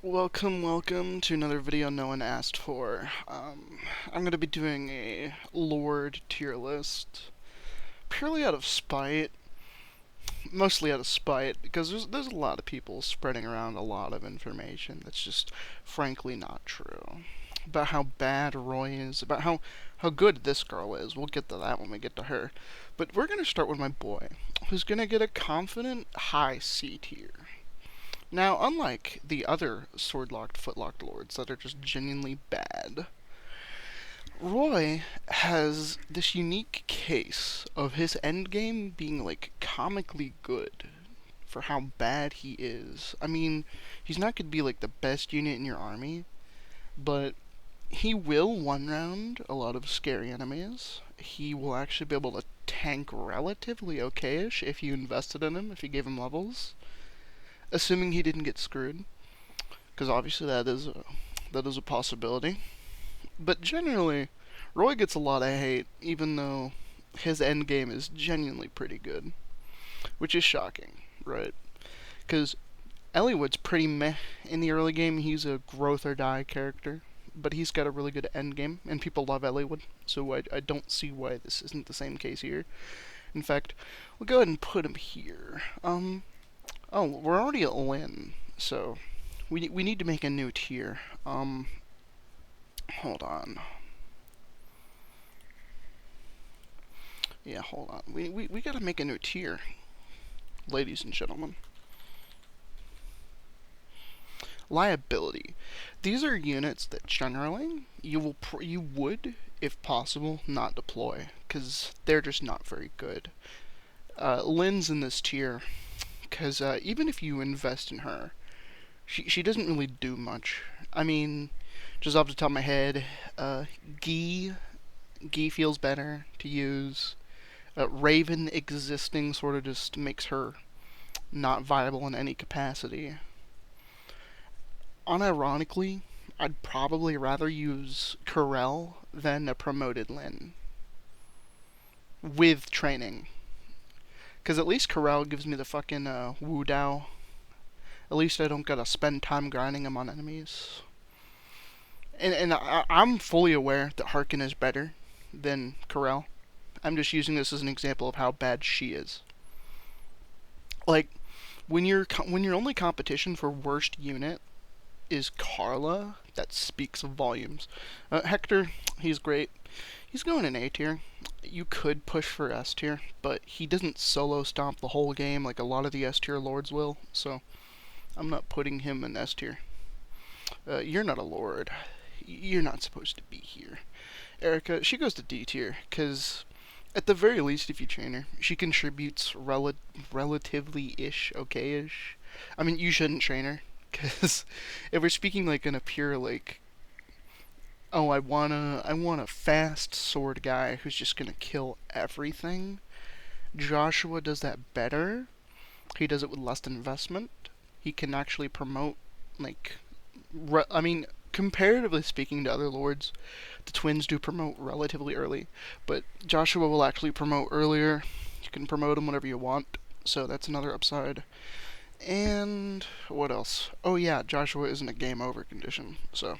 Welcome to another video no one asked for. I'm gonna be doing a Lord tier list, purely out of spite, mostly out of spite, because there's a lot of people spreading around a lot of information that's just frankly not true. About how bad Roy is, about how good this girl is. We'll get to that when we get to her. But we're gonna start with my boy, who's gonna get a confident high C tier. Now, unlike the other sword-locked, foot-locked lords that are just genuinely bad, Roy has this unique case of his endgame being, like, comically good for how bad he is. I mean, he's not going to be, like, the best unit in your army, but he will one-round a lot of scary enemies. He will actually be able to tank relatively okay-ish if you invested in him, if you gave him levels. Assuming he didn't get screwed, because obviously that is a possibility. But generally, Roy gets a lot of hate, even though his end game is genuinely pretty good, which is shocking, right? Because Eliwood's pretty meh in the early game. He's a growth or die character, but he's got a really good end game, and people love Eliwood, so I don't see why this isn't the same case here. In fact, we'll go ahead and put him here. Oh, we're already at Lin, so we need to make a new tier. Hold on. Yeah, hold on. We gotta make a new tier, ladies and gentlemen. Liability. These are units that generally you would, if possible, not deploy, because they're just not very good. Lin's in this tier because even if you invest in her, she doesn't really do much. I mean, just off the top of my head, Gi feels better to use. Raven existing sort of just makes her not viable in any capacity. Unironically, I'd probably rather use Corel than a promoted Lin with training. Because at least Corel gives me the fucking Wu Dao. At least I don't gotta spend time grinding him on enemies. And I'm fully aware that Harkin is better than Corel. I'm just using this as an example of how bad she is. Like, when your only competition for worst unit is Carla, that speaks volumes. Hector, he's great. He's going in A tier. You could push for S tier, but he doesn't solo stomp the whole game like a lot of the S tier lords will, so I'm not putting him in S tier. You're not a lord. You're not supposed to be here. Erica, she goes to D tier, because at the very least, if you train her, she contributes relatively-ish, okay-ish. I mean, you shouldn't train her, because if we're speaking like in a pure, like, oh, I want a fast sword guy who's just gonna kill everything, Joshua does that better. He does it with less investment. He can actually promote, like, I mean, comparatively speaking to other lords, the twins do promote relatively early, but Joshua will actually promote earlier. You can promote him whenever you want, so that's another upside. And what else? Oh yeah, Joshua isn't a game over condition, so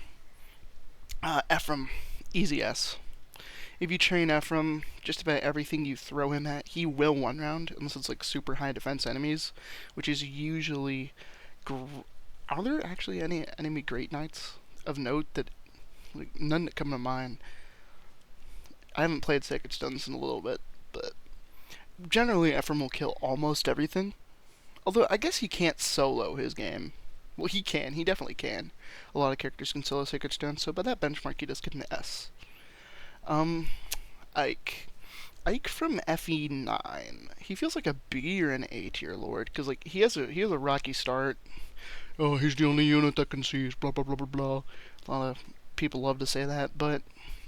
Ephraim, easy S. If you train Ephraim, just about everything you throw him at, he will one round, unless it's like super high defense enemies, which is usually. Are there actually any enemy Great Knights of note that, like, none that come to mind? I haven't played Sacred Stones in a little bit, but generally Ephraim will kill almost everything. Although I guess he can't solo his game. Well, he can. He definitely can. A lot of characters can solo Sacred Stones, so by that benchmark, he does get an S. Ike. Ike from FE9. He feels like a B or an A tier lord, because like he has a rocky start. Oh, he's the only unit that can seize. Blah blah blah blah blah. A lot of people love to say that, but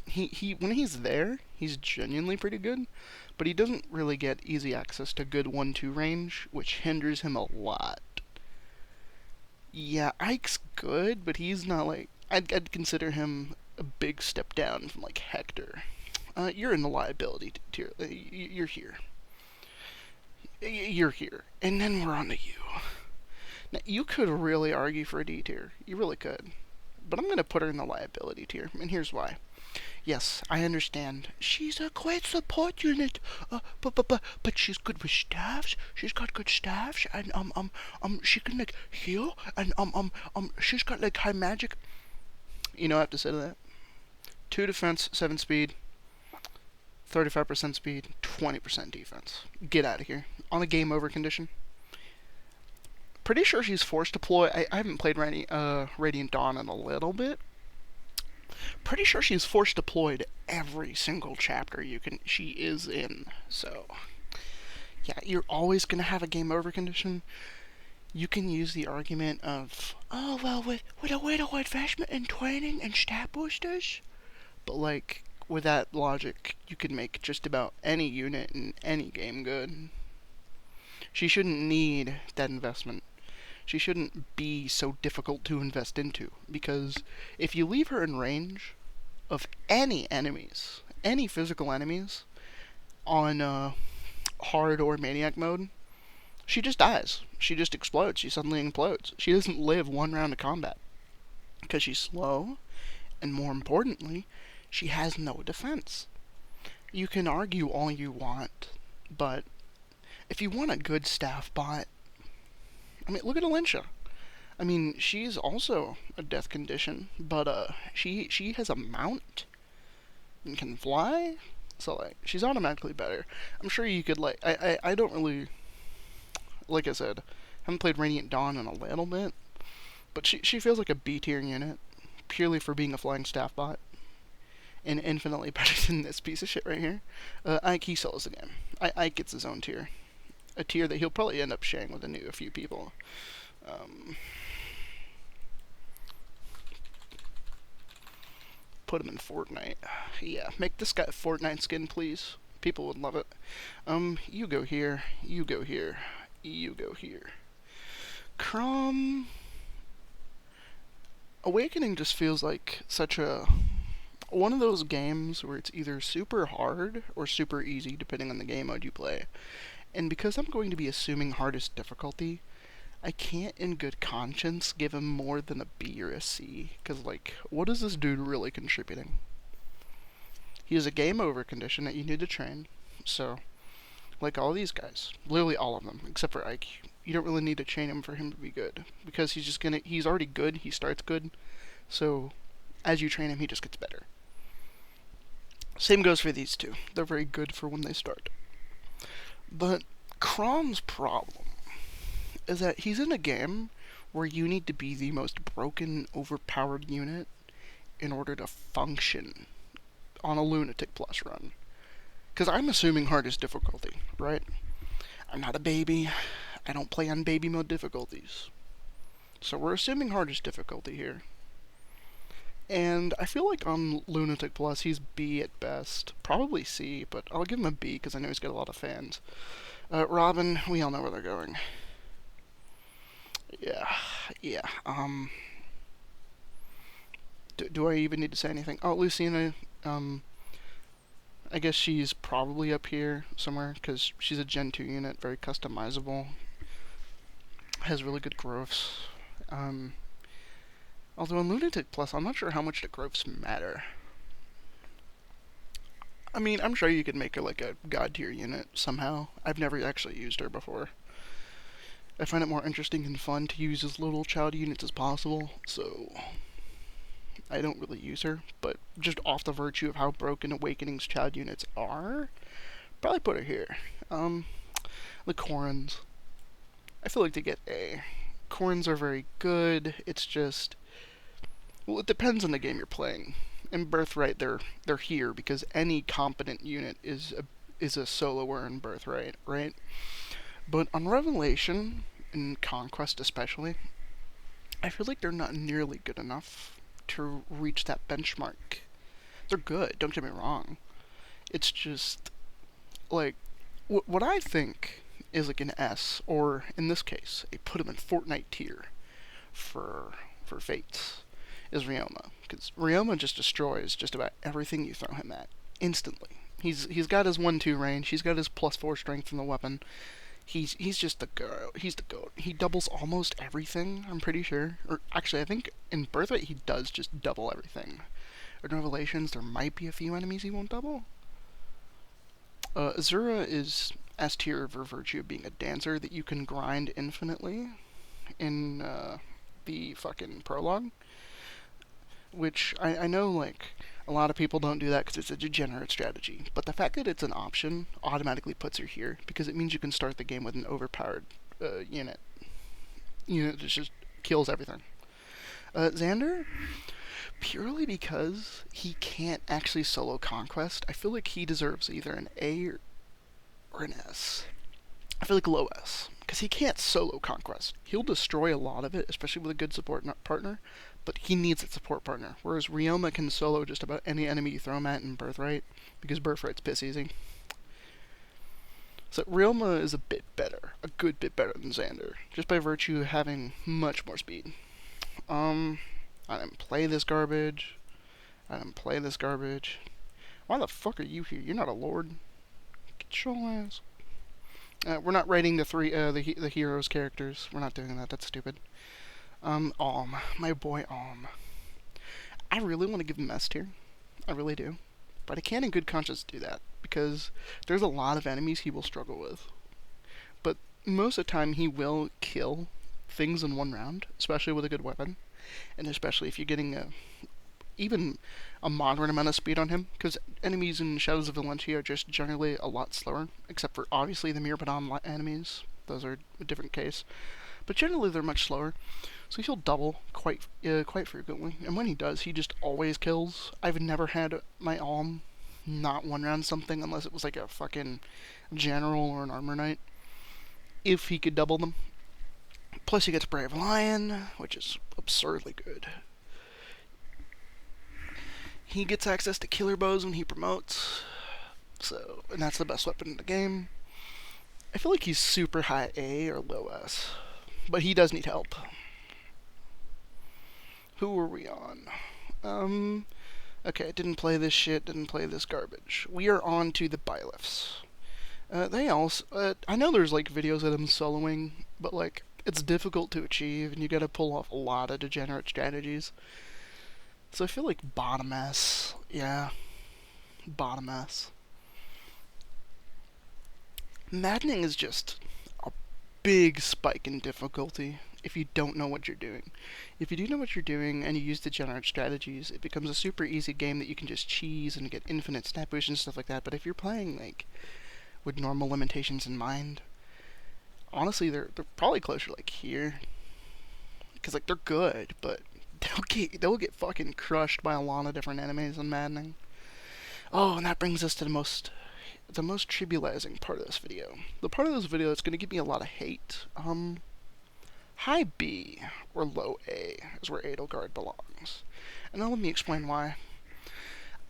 he when he's there, he's genuinely pretty good. But he doesn't really get easy access to good 1-2 range, which hinders him a lot. Yeah, Ike's good, but he's not like I'd consider him a big step down from like Hector. You're in the liability tier. You're here. You're here, and then we're on to you. Now, you could really argue for a D tier. You really could. But I'm going to put her in the liability tier, and here's why. Yes, I understand. She's a great support unit, but she's good with staffs. She's got good staffs, and she can like heal, and she's got like high magic. You know what I have to say to that? 2 defense, 7 speed, 35% speed, 20% defense. Get out of here. On a game over condition. Pretty sure she's force deploy. I haven't played Radiant Dawn in a little bit. Pretty sure she's force deployed every single chapter she is in. So yeah, you're always gonna have a game over condition. You can use the argument of, oh well, with a little investment in training and stat boosters, but like with that logic, you can make just about any unit in any game good. She shouldn't need that investment. She shouldn't be so difficult to invest into, because if you leave her in range of any enemies, any physical enemies, on hard or maniac mode, she just dies. She just explodes. She suddenly implodes. She doesn't live one round of combat, because she's slow, and more importantly, she has no defense. You can argue all you want, but if you want a good staff bot, I mean, look at Alicia. I mean, she's also a death condition, but she has a mount and can fly, so like she's automatically better. I'm sure you could like I don't really, like I said, haven't played Radiant Dawn in a little bit, but she feels like a B tier unit purely for being a flying staff bot, and infinitely better than this piece of shit right here. Ike, he sells the game. Ike gets his own tier, a tier that he'll probably end up sharing with a few people. Put him in Fortnite. Yeah, make this guy a Fortnite skin, please. People would love it. You go here. You go here. You go here. Crom. Awakening just feels like such a one of those games where it's either super hard or super easy, depending on the game mode you play. And because I'm going to be assuming hardest difficulty, I can't in good conscience give him more than a B or a C, because, like, what is this dude really contributing? He has a game over condition that you need to train, so, like all these guys, literally all of them, except for Ike, you don't really need to train him for him to be good, because he's already good, he starts good, so as you train him, he just gets better. Same goes for these two. They're very good for when they start. But Crom's problem is that he's in a game where you need to be the most broken, overpowered unit in order to function on a Lunatic Plus run. Because I'm assuming hardest difficulty, right? I'm not a baby. I don't play on baby mode difficulties. So we're assuming hardest difficulty here. And I feel like on Lunatic Plus, he's B at best. Probably C, but I'll give him a B because I know he's got a lot of fans. Robin, we all know where they're going. Yeah. Do I even need to say anything? Oh, Lucina, I guess she's probably up here somewhere because she's a Gen 2 unit, very customizable. Has really good growths. Although in Lunatic Plus, I'm not sure how much the growths matter. I mean, I'm sure you could make her like a god tier unit somehow. I've never actually used her before. I find it more interesting and fun to use as little child units as possible, so I don't really use her. But just off the virtue of how broken Awakening's child units are, probably put her here. The Corins. I feel like they get A. Corins are very good. It's just, well, it depends on the game you're playing. In Birthright, they're here because any competent unit is a soloer in Birthright, right? But on Revelation, and Conquest especially, I feel like they're not nearly good enough to reach that benchmark. They're good, don't get me wrong. It's just, like, what I think is like an S, or in this case, a put him in Fortnite tier for Fates, is Ryoma. Because Ryoma just destroys just about everything you throw him at, instantly. He's got his 1-2 range, he's got his +4 strength from the weapon, He's just the go. He's the goat. He doubles almost everything. I'm pretty sure. Or actually, I think in Birthright he does just double everything. In Revelations, there might be a few enemies he won't double. Azura is S tier for virtue of being a dancer that you can grind infinitely in the fucking prologue. Which I know, like, a lot of people don't do that because it's a degenerate strategy. But the fact that it's an option automatically puts her here because it means you can start the game with an overpowered unit. Unit that just kills everything. Xander, purely because he can't actually solo conquest, I feel like he deserves either an A or an S. I feel like low S. Because he can't solo conquest. He'll destroy a lot of it, especially with a good support partner, but he needs a support partner. Whereas Ryoma can solo just about any enemy you throw him at in Birthright, because Birthright's piss easy. So Ryoma is a bit better, a good bit better than Xander, just by virtue of having much more speed. I didn't play this garbage. I didn't play this garbage. Why the fuck are you here? You're not a lord. Get your ass. We're not writing the heroes' characters. We're not doing that. That's stupid. Alm. My boy Alm. I really want to give him S tier. I really do. But I can't in good conscience do that, because there's a lot of enemies he will struggle with. But most of the time he will kill things in one round, especially with a good weapon. And especially if you're getting even a moderate amount of speed on him, because enemies in Shadows of Valentia are just generally a lot slower, except for obviously the Mirrodon enemies. Those are a different case. But generally they're much slower, so he'll double quite frequently. And when he does, he just always kills. I've never had my Alm not one round something unless it was like a fucking general or an armor knight. If he could double them. Plus he gets Brave Lion, which is absurdly good. He gets access to killer bows when he promotes, and that's the best weapon in the game. I feel like he's super high A or low S, but he does need help. Who are we on? Okay, didn't play this shit, didn't play this garbage. We are on to the Byleths. They also, I know there's like videos of them soloing, but like, it's difficult to achieve, and you gotta pull off a lot of degenerate strategies. So I feel like bottom S. Yeah. Bottom S. Maddening is just a big spike in difficulty if you don't know what you're doing. If you do know what you're doing and you use degenerate strategies, it becomes a super easy game that you can just cheese and get infinite snap boosts and stuff like that. But if you're playing like with normal limitations in mind, honestly, they're probably closer like here. Because like they're good, but they'll get fucking crushed by a lot of different enemies in Maddening. Oh, and that brings us to the most tribulizing part of this video. The part of this video that's going to give me a lot of hate. High B or low A is where Edelgard belongs. And now let me explain why.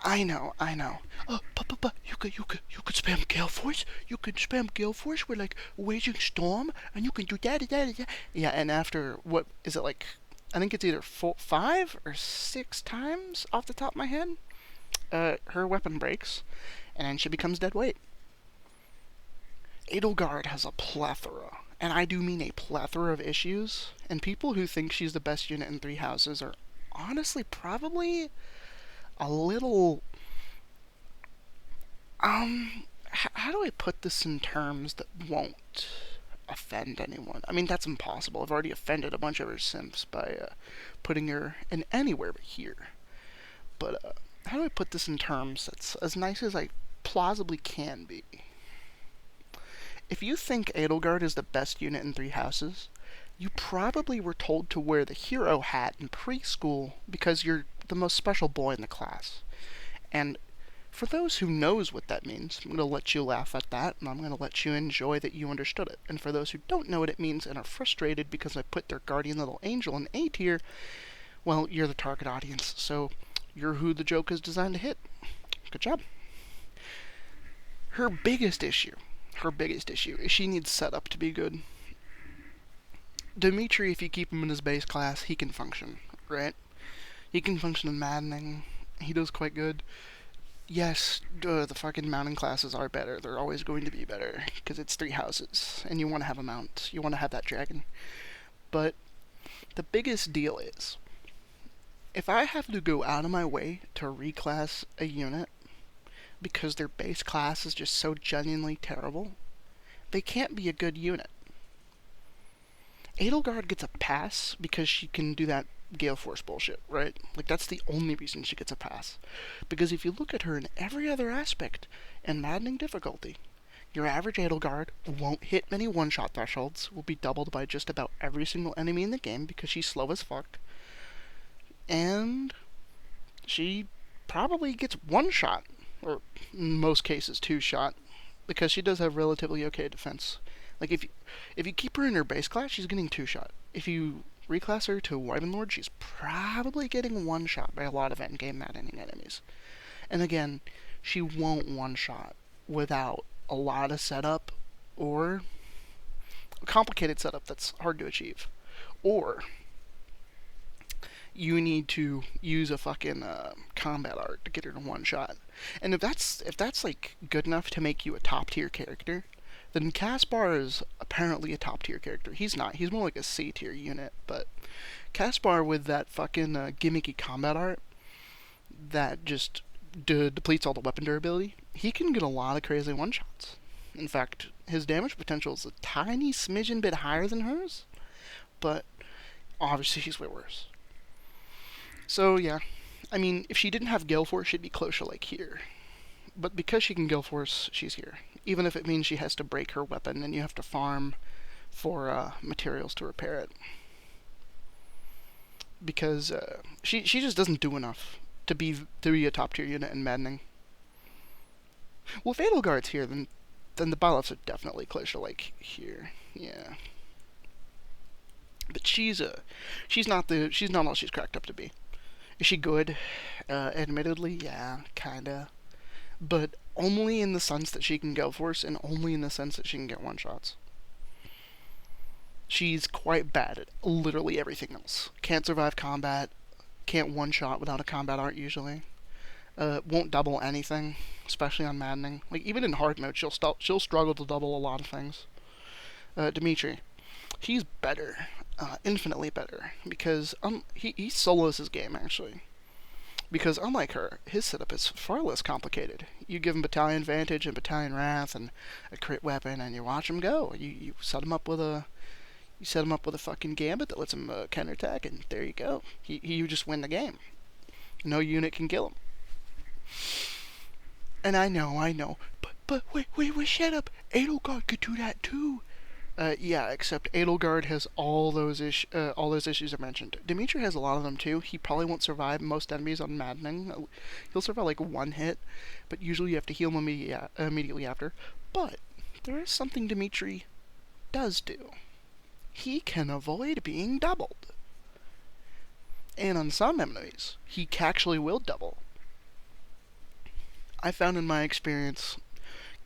I know. Oh, you could spam Gale Force. You could spam Gale Force with like Waging Storm, and you can do that. Yeah, and after what is it like? I think it's either 5 or 6 times off the top of my head. Her weapon breaks, and then she becomes dead weight. Edelgard has a plethora, and I do mean a plethora of issues, and people who think she's the best unit in 3 houses are honestly probably a little... how do I put this in terms that won't offend anyone? I mean, that's impossible. I've already offended a bunch of her simps by putting her in anywhere but here. But how do I put this in terms that's as nice as I plausibly can be? If you think Edelgard is the best unit in 3 houses, you probably were told to wear the hero hat in preschool because you're the most special boy in the class. And for those who knows what that means, I'm going to let you laugh at that, and I'm going to let you enjoy that you understood it. And for those who don't know what it means and are frustrated because I put their guardian little angel in A tier, well, you're the target audience, so you're who the joke is designed to hit. Good job. Her biggest issue is she needs setup to be good. Dimitri, if you keep him in his base class, he can function, right? He can function in Maddening. He does quite good. Yes, the fucking mountain classes are better. They're always going to be better because it's three houses, and you want to have a mount. You want to have that dragon. But the biggest deal is, if I have to go out of my way to reclass a unit because their base class is just so genuinely terrible, they can't be a good unit. Edelgard gets a pass because she can do that Gale Force bullshit, right? Like, that's the only reason she gets a pass. Because if you look at her in every other aspect in maddening difficulty, your average Edelgard won't hit many one-shot thresholds, will be doubled by just about every single enemy in the game because she's slow as fuck, and she probably gets one shot, or in most cases two shot, because she does have relatively okay defense. Like, if you keep her in her base class, she's getting two shot. If you reclass her to Wyvern Lord, she's probably getting one shot by a lot of endgame maddening enemies. And again, she won't one shot without a lot of setup or a complicated setup that's hard to achieve. Or you need to use a fucking combat art to get her to one shot. And if that's like good enough to make you a top tier character, then Caspar is apparently a top tier character. He's not. He's more like a C tier unit. But Caspar with that fucking gimmicky combat art that just depletes all the weapon durability, he can get a lot of crazy one shots. In fact, his damage potential is a tiny smidgen bit higher than hers, but obviously he's way worse. So yeah, I mean, if she didn't have Gale Force, she'd be closer like here. But because she can Gale Force, she's here. Even if it means she has to break her weapon and you have to farm for materials to repair it. Because she just doesn't do enough to be a top tier unit in maddening. Well, if Edelgard's here, then the Byleths are definitely closer like here. Yeah. But she's not all she's cracked up to be. Is she good? Admittedly, yeah, kinda. But only in the sense that she can Gale Force, and only in the sense that she can get one shots. She's quite bad at literally everything else. Can't survive combat. Can't one shot without a combat art usually. Won't double anything, especially on maddening. Like, even in hard mode, she'll struggle to double a lot of things. Dimitri, he's better, infinitely better, because he solos his game actually. Because unlike her, his setup is far less complicated. You give him Battalion Vantage and Battalion Wrath and a crit weapon, and you watch him go. You set him up with a fucking gambit that lets him counterattack, and there you go. You just win the game. No unit can kill him. And I know, but wait, shut up. Edelgard could do that too. Yeah, except Edelgard has all those issues I mentioned. Dimitri has a lot of them too. He probably won't survive most enemies on maddening. He'll survive like one hit, but usually you have to heal him immediately after. But there is something Dimitri does do. He can avoid being doubled. And on some enemies, he actually will double. I found in my experience,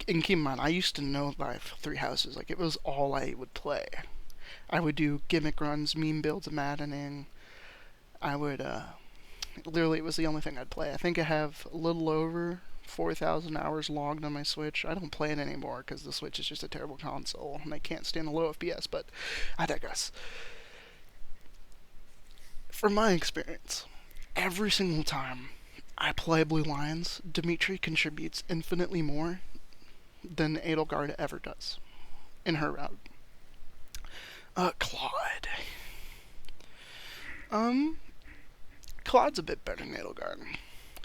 and keep in mind, I used to know my three houses. Like, it was all I would play. I would do gimmick runs, meme builds of maddening. I would, literally, it was the only thing I'd play. I think I have a little over 4,000 hours logged on my Switch. I don't play it anymore because the Switch is just a terrible console and I can't stand the low FPS, but I digress. From my experience, every single time I play Blue Lions, Dimitri contributes infinitely more than Edelgard ever does in her route. Claude. Claude's a bit better than Edelgard.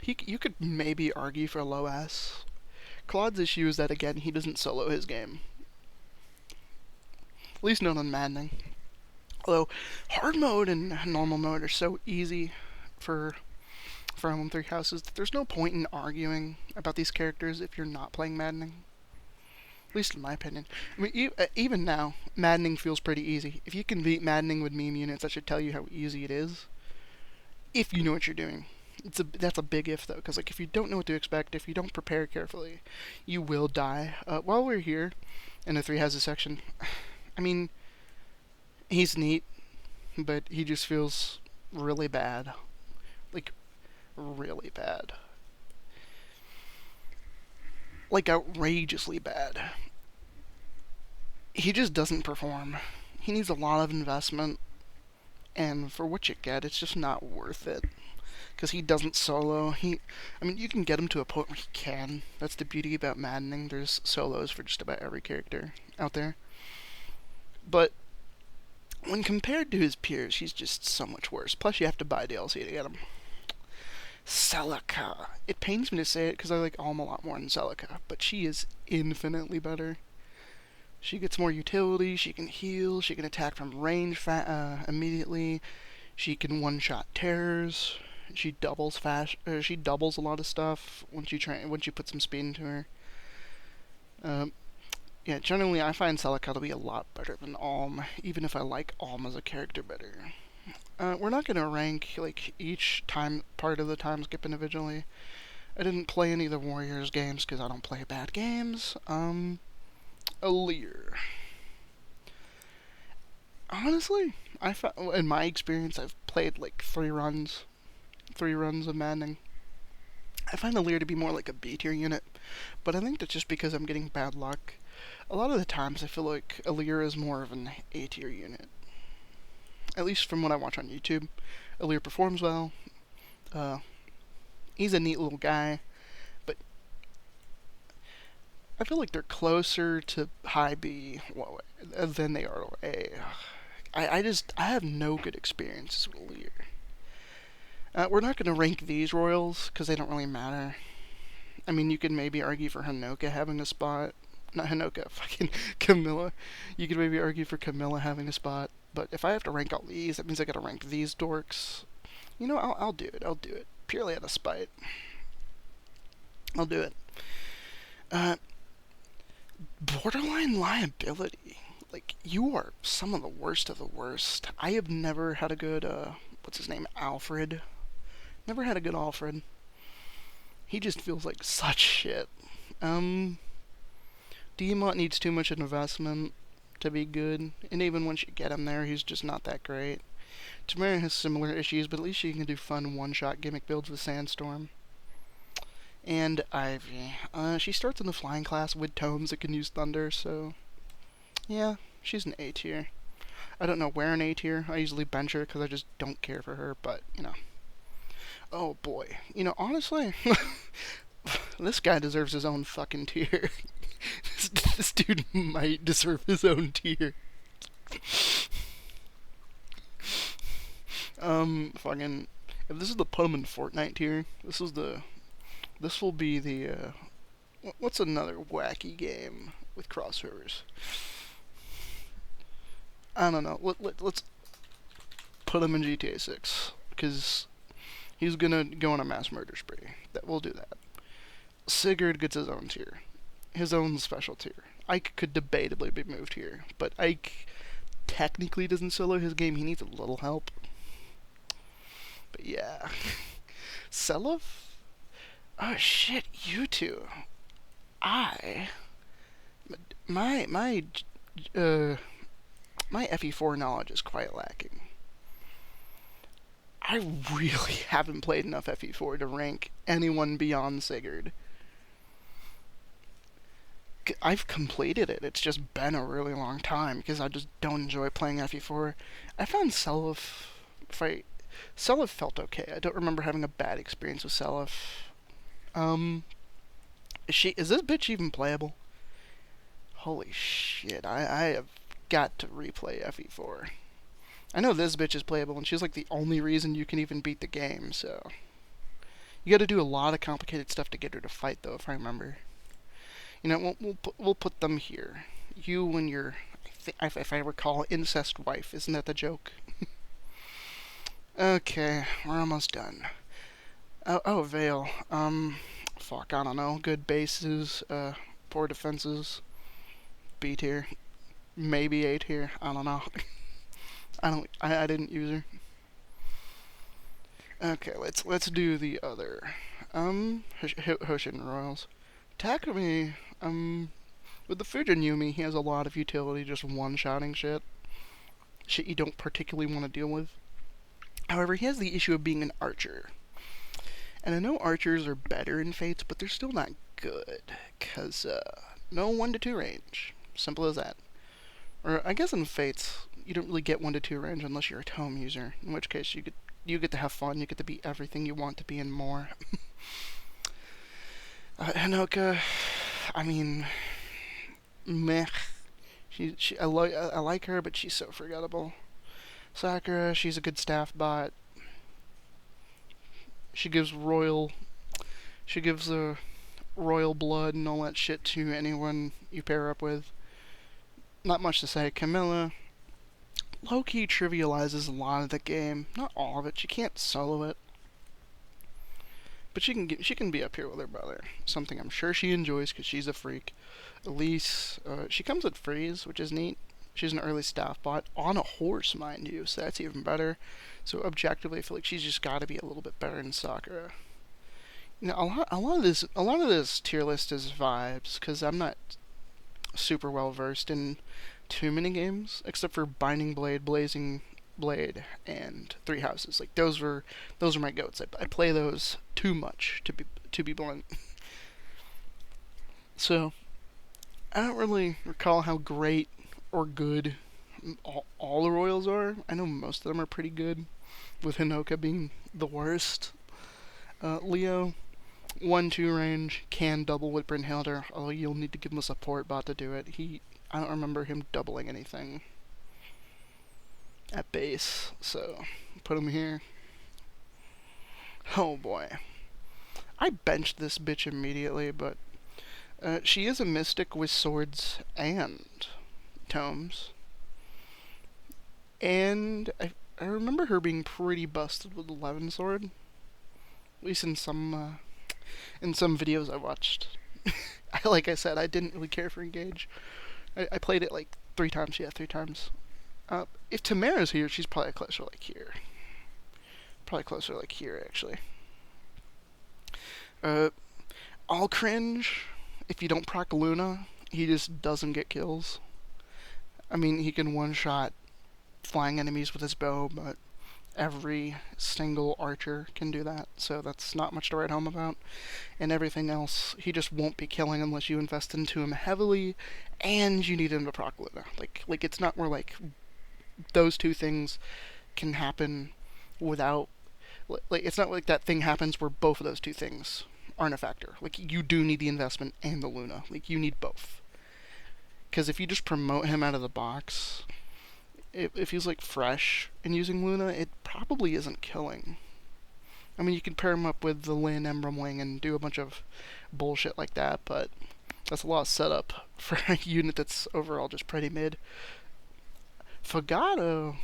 You could maybe argue for low S. Claude's issue is that, again, he doesn't solo his game. At least not on maddening. Although, hard mode and normal mode are so easy for Emblem Three Houses that there's no point in arguing about these characters if you're not playing maddening. At least in my opinion. I mean, even now, maddening feels pretty easy. If you can beat maddening with meme units, that should tell you how easy it is. If you know what you're doing. That's a big if, though, because like, if you don't know what to expect, if you don't prepare carefully, you will die. While we're here, in the Three Houses section, I mean, he's neat, but he just feels really bad. Like, really bad. like outrageously bad. He just doesn't perform. He needs a lot of investment, and for what you get, it's just not worth it. Because he doesn't solo. I mean, you can get him to a point where he can. That's the beauty about maddening. There's solos for just about every character out there. But when compared to his peers, he's just so much worse. Plus, you have to buy DLC to get him. Celica. It pains me to say it because I like Alm a lot more than Celica, but she is infinitely better. She gets more utility, she can heal, she can attack from range immediately, she can one-shot terrors, she doubles she doubles a lot of stuff once you put some speed into her. Yeah, generally I find Celica to be a lot better than Alm, even if I like Alm as a character better. We're not going to rank like each part of the time skip individually. I didn't play any of the Warriors games because I don't play bad games. Alear. Honestly, in my experience, I've played like 3 runs of Maddening. I find Alear to be more like a B tier unit, but I think that's just because I'm getting bad luck. A lot of the times, I feel like Alear is more of an A tier unit. At least from what I watch on YouTube, Alear performs well. He's a neat little guy, but I feel like they're closer to high B than they are A. I have no good experiences with Alear. We're not going to rank these royals because they don't really matter. I mean, you could maybe argue for Hanoka having a spot. Not Hanoka, fucking Camilla. You could maybe argue for Camilla having a spot. But if I have to rank all these, that means I gotta rank these dorks. You know, I'll do it. I'll do it. Purely out of spite. I'll do it. Borderline liability. Like, you are some of the worst of the worst. I have never had a good, what's his name? Alfred. Never had a good Alfred. He just feels like such shit. Demont needs too much investment to be good, and even once you get him there, he's just not that great. Tamara has similar issues, but at least she can do fun one-shot gimmick builds with Sandstorm. And Ivy. She starts in the flying class with tomes that can use thunder, so yeah, she's an A tier. I don't know where in A tier. I usually bench her because I just don't care for her, but, you know. Oh boy. You know, honestly, this guy deserves his own fucking tier. This dude might deserve his own tier. Fucking. If this is the put him in Fortnite tier, this will be the, what's another wacky game with crossovers? I don't know. Let's put him in GTA 6, because he's gonna go on a mass murder spree. We'll do that. Sigurd gets his own tier. His own special tier. Ike could debatably be moved here, but Ike technically doesn't solo his game. He needs a little help. But yeah. Selov? Oh shit, you two. My FE4 knowledge is quite lacking. I really haven't played enough FE4 to rank anyone beyond Sigurd. I've completed it. It's just been a really long time because I just don't enjoy playing FE4. I found Selov felt okay. I don't remember having a bad experience with Selov. Is this bitch even playable? Holy shit, I have got to replay FE4. I know this bitch is playable, and she's like the only reason you can even beat the game, so. You gotta do a lot of complicated stuff to get her to fight, though, if I remember. You know, we'll put them here. You and your, if I recall, incest wife. Isn't that the joke? Okay, we're almost done. Oh, Vale. Fuck, I don't know. Good bases, poor defenses. B tier. Maybe A tier. I don't know. I didn't use her. Okay, let's do the other. Hoshin Royals. Takumi, with the Fujin Yumi, he has a lot of utility, just one-shotting shit. Shit you don't particularly want to deal with. However, he has the issue of being an archer. And I know archers are better in Fates, but they're still not good, because no 1 to 2 range. Simple as that. Or I guess in Fates, you don't really get 1 to 2 range unless you're a tome user, in which case you get to have fun, you get to be everything you want to be and more. Hinoka, I mean, meh. I like her, but she's so forgettable. Sakura, she's a good staff bot. She gives a royal blood and all that shit to anyone you pair up with. Not much to say. Camilla, low-key trivializes a lot of the game. Not all of it. She can't solo it. But she can be up here with her brother. Something I'm sure she enjoys because she's a freak. Elise, she comes with freeze, which is neat. She's an early staff bot on a horse, mind you, so that's even better. So objectively, I feel like she's just got to be a little bit better than Sakura. You know, a lot of this tier list is vibes because I'm not super well versed in too many games, except for Binding Blade, Blazing Blade, and Three Houses. Like those are my goats. I play those too much to be blunt. So I don't really recall how great or good all the royals are. I know most of them are pretty good, with Hinoka being the worst. Leo, 1-2 range, can double with Brynhilde, although you'll need to give him a support bot to do it. I don't remember him doubling anything at base, so put him here. Oh boy. I benched this bitch immediately, but she is a mystic with swords and tomes. And I remember her being pretty busted with 11 sword. At least in some videos I watched. Like I said, I didn't really care for Engage. I played it like 3 times. Yeah, 3 times. If Tamara's here, she's probably closer like here. Probably closer like here, actually. All cringe. If you don't proc Luna, he just doesn't get kills. I mean, he can one-shot flying enemies with his bow, but every single archer can do that, so that's not much to write home about. And everything else, he just won't be killing unless you invest into him heavily, and you need him to proc Luna. Like it's not where, like, those two things can happen without... Like, it's not like that thing happens where both of those two things aren't a factor. Like, you do need the investment and the Luna. Like, you need both. Because if you just promote him out of the box, if he's, like, fresh and using Luna, it probably isn't killing. I mean, you can pair him up with the Lin EMBLEM and do a bunch of bullshit like that, but that's a lot of setup for a unit that's overall just pretty mid. Fogado...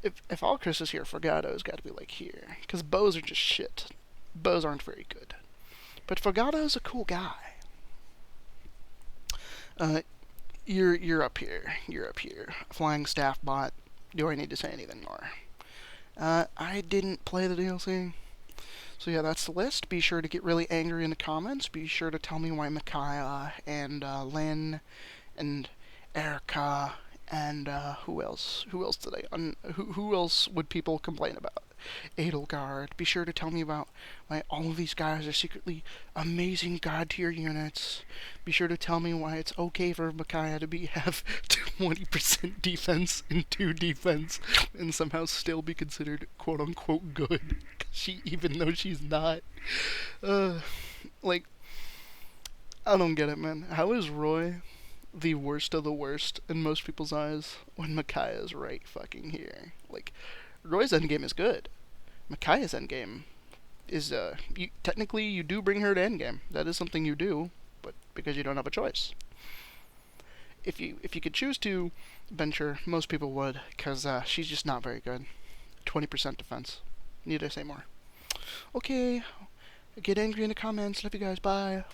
If Alcris is here, Fogato's got to be, like, here. Because bows are just shit. Bows aren't very good. But Fogato's a cool guy. You're up here. You're up here. Flying staff bot. Do I need to say anything more? I didn't play the DLC. So yeah, that's the list. Be sure to get really angry in the comments. Be sure to tell me why Micaiah and Lynn and Erica and who else? Who else did who else would people complain about? Edelgard. Be sure to tell me about why all of these guys are secretly amazing god tier units. Be sure to tell me why it's okay for Micaiah to have 20% defense and 2 defense and somehow still be considered quote unquote good. Even though she's not. Like, I don't get it, man. How is Roy the worst of the worst in most people's eyes when Micaiah's right fucking here? Like, Roy's endgame is good. Micaiah's endgame is, technically you do bring her to endgame. That is something you do, but because you don't have a choice. If you could choose to bench her, most people would, because she's just not very good. 20% defense. Need I say more? Okay, get angry in the comments. Love you guys. Bye.